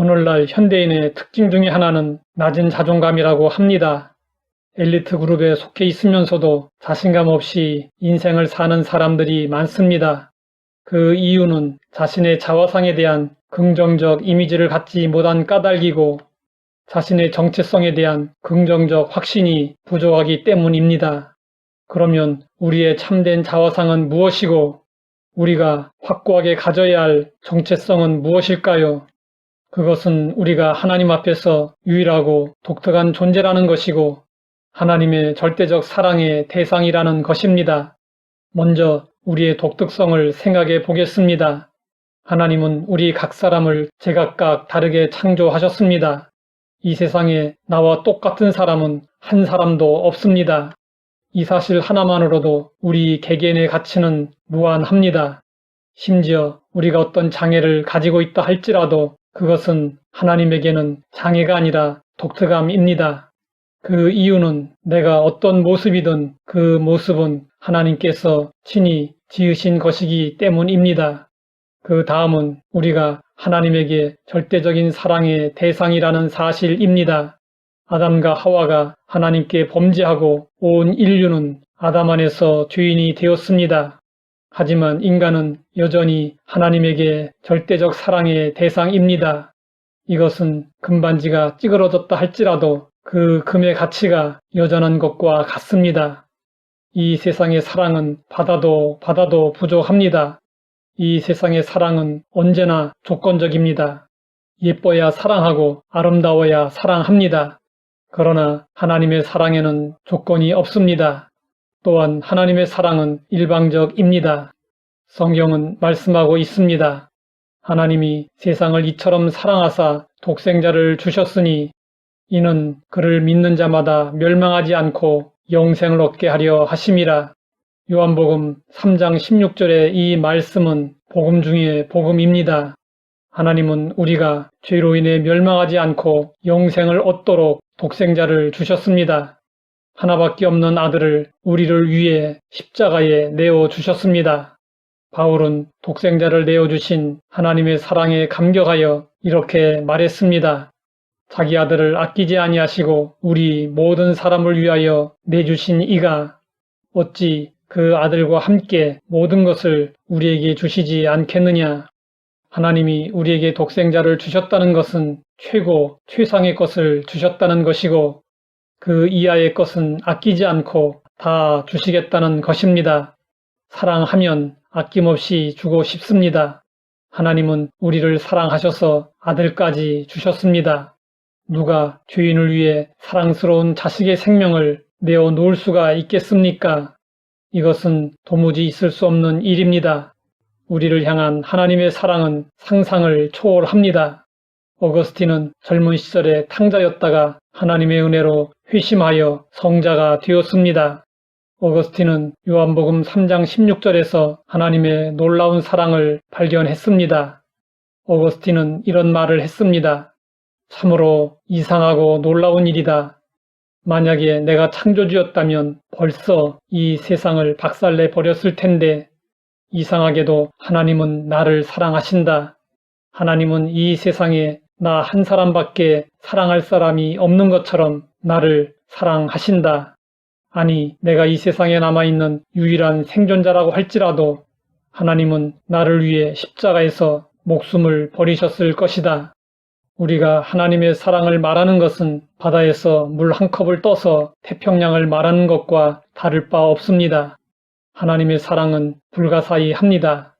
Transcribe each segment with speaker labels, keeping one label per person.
Speaker 1: 오늘날 현대인의 특징 중에 하나는 낮은 자존감이라고 합니다. 엘리트 그룹에 속해 있으면서도 자신감 없이 인생을 사는 사람들이 많습니다. 그 이유는 자신의 자화상에 대한 긍정적 이미지를 갖지 못한 까닭이고 자신의 정체성에 대한 긍정적 확신이 부족하기 때문입니다. 그러면 우리의 참된 자화상은 무엇이고 우리가 확고하게 가져야 할 정체성은 무엇일까요? 그것은 우리가 하나님 앞에서 유일하고 독특한 존재라는 것이고 하나님의 절대적 사랑의 대상이라는 것입니다. 먼저 우리의 독특성을 생각해 보겠습니다. 하나님은 우리 각 사람을 제각각 다르게 창조하셨습니다. 이 세상에 나와 똑같은 사람은 한 사람도 없습니다. 이 사실 하나만으로도 우리 개개인의 가치는 무한합니다. 심지어 우리가 어떤 장애를 가지고 있다 할지라도 그것은 하나님에게는 장애가 아니라 독특함입니다. 그 이유는 내가 어떤 모습이든 그 모습은 하나님께서 친히 지으신 것이기 때문입니다. 그 다음은 우리가 하나님에게 절대적인 사랑의 대상이라는 사실입니다. 아담과 하와가 하나님께 범죄하고 온 인류는 아담 안에서 죄인이 되었습니다. 하지만 인간은 여전히 하나님에게 절대적 사랑의 대상입니다. 이것은 금반지가 찌그러졌다 할지라도 그 금의 가치가 여전한 것과 같습니다. 이 세상의 사랑은 받아도 부족합니다. 이 세상의 사랑은 언제나 조건적입니다. 예뻐야 사랑하고 아름다워야 사랑합니다. 그러나 하나님의 사랑에는 조건이 없습니다. 또한 하나님의 사랑은 일방적입니다. 성경은 말씀하고 있습니다. 하나님이 세상을 이처럼 사랑하사 독생자를 주셨으니 이는 그를 믿는 자마다 멸망하지 않고 영생을 얻게 하려 하심이라. 요한복음 3장 16절의 이 말씀은 복음 중에 복음입니다. 하나님은 우리가 죄로 인해 멸망하지 않고 영생을 얻도록 독생자를 주셨습니다. 하나밖에 없는 아들을 우리를 위해 십자가에 내어주셨습니다. 바울은 독생자를 내어주신 하나님의 사랑에 감격하여 이렇게 말했습니다. 자기 아들을 아끼지 아니하시고 우리 모든 사람을 위하여 내주신 이가 어찌 그 아들과 함께 모든 것을 우리에게 주시지 않겠느냐. 하나님이 우리에게 독생자를 주셨다는 것은 최고, 최상의 것을 주셨다는 것이고 그 이하의 것은 아끼지 않고 다 주시겠다는 것입니다. 사랑하면 아낌없이 주고 싶습니다. 하나님은 우리를 사랑하셔서 아들까지 주셨습니다. 누가 죄인을 위해 사랑스러운 자식의 생명을 내어 놓을 수가 있겠습니까? 이것은 도무지 있을 수 없는 일입니다. 우리를 향한 하나님의 사랑은 상상을 초월합니다. 어거스틴은 젊은 시절에 탕자였다가 하나님의 은혜로 회심하여 성자가 되었습니다. 어거스틴은 요한복음 3장 16절에서 하나님의 놀라운 사랑을 발견했습니다. 어거스틴은 이런 말을 했습니다. 참으로 이상하고 놀라운 일이다. 만약에 내가 창조주였다면 벌써 이 세상을 박살내 버렸을 텐데 이상하게도 하나님은 나를 사랑하신다. 하나님은 이 세상에 나 한 사람밖에 사랑할 사람이 없는 것처럼 나를 사랑하신다. 아니, 내가 이 세상에 남아있는 유일한 생존자라고 할지라도 하나님은 나를 위해 십자가에서 목숨을 버리셨을 것이다. 우리가 하나님의 사랑을 말하는 것은 바다에서 물 한 컵을 떠서 태평양을 말하는 것과 다를 바 없습니다. 하나님의 사랑은 불가사의합니다.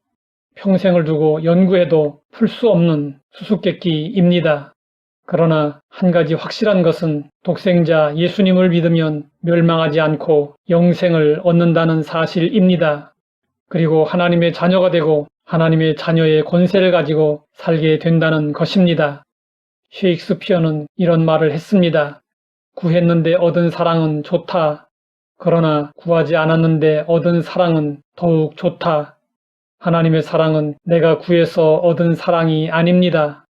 Speaker 1: 평생을 두고 연구해도 풀 수 없는 수수께끼입니다. 그러나 한 가지 확실한 것은 독생자 예수님을 믿으면 멸망하지 않고 영생을 얻는다는 사실입니다. 그리고 하나님의 자녀가 되고 하나님의 자녀의 권세를 가지고 살게 된다는 것입니다. 셰익스피어는 이런 말을 했습니다. 구했는데 얻은 사랑은 좋다. 그러나 구하지 않았는데 얻은 사랑은 더욱 좋다. 하나님의 사랑은 내가 구해서 얻은 사랑이 아닙니다.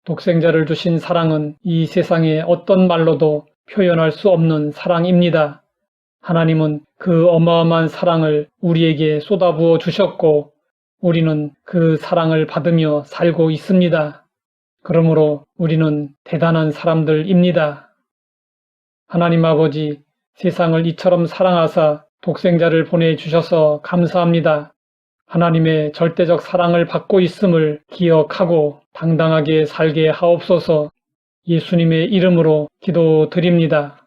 Speaker 1: 독생자를 주신 사랑은 이 세상의 어떤 말로도 표현할 수 없는 사랑입니다. 하나님은 그 어마어마한 사랑을 우리에게 쏟아부어 주셨고 우리는 그 사랑을 받으며 살고 있습니다. 그러므로 우리는 대단한 사람들입니다. 하나님 아버지, 세상을 이처럼 사랑하사 독생자를 보내주셔서 감사합니다. 하나님의 절대적 사랑을 받고 있음을 기억하고 당당하게 살게 하옵소서. 예수님의 이름으로 기도드립니다.